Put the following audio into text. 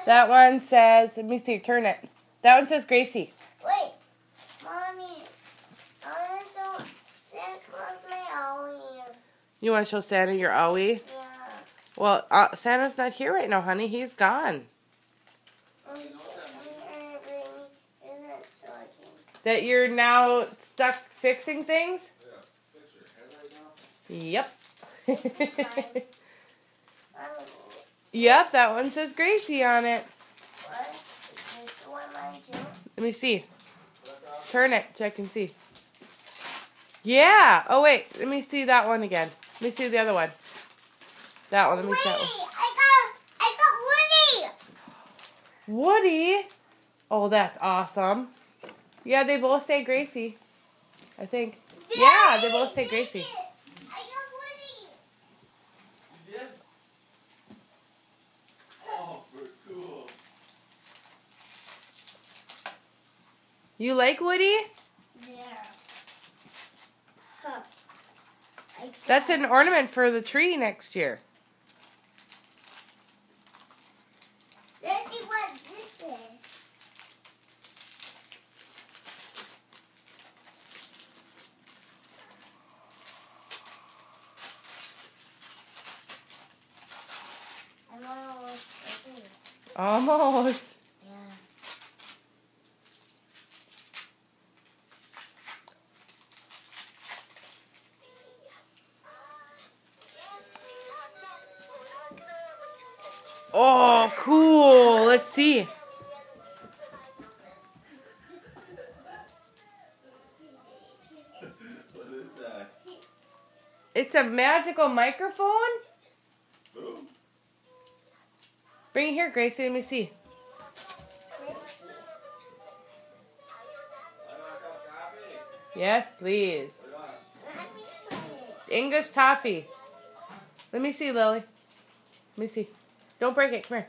That one says, let me see, turn it. That one says Gracie. Wait, Mommy, I want to show Santa Claus my owie. You want to show Santa your owie? Yeah. Well, Santa's not here right now, honey. He's gone. That you're now stuck fixing things? Yeah, fix your head right now? Yep. Yep, that one says Gracie on it. What? Is this the one mine too? Let me see. Turn it so I can see. Yeah. Oh, wait. Let me see that one again. Let me see the other one. That one. Let me see that one. I got Woody. Woody? Oh, that's awesome. Yeah, they both say Gracie. I think. Yeah, they both say Gracie. I got Woody. You did? Oh, very cool. You like Woody? Yeah. Huh. That's an ornament for the tree next year. Let's see what this is. I'm almost ready. Almost. Yeah. Oh, cool. Let's see. What is that? It's a magical microphone? Boom. Bring it here, Gracie. Let me see. Yes, please. English toffee. Let me see, Lily. Let me see. Don't break it. Come here.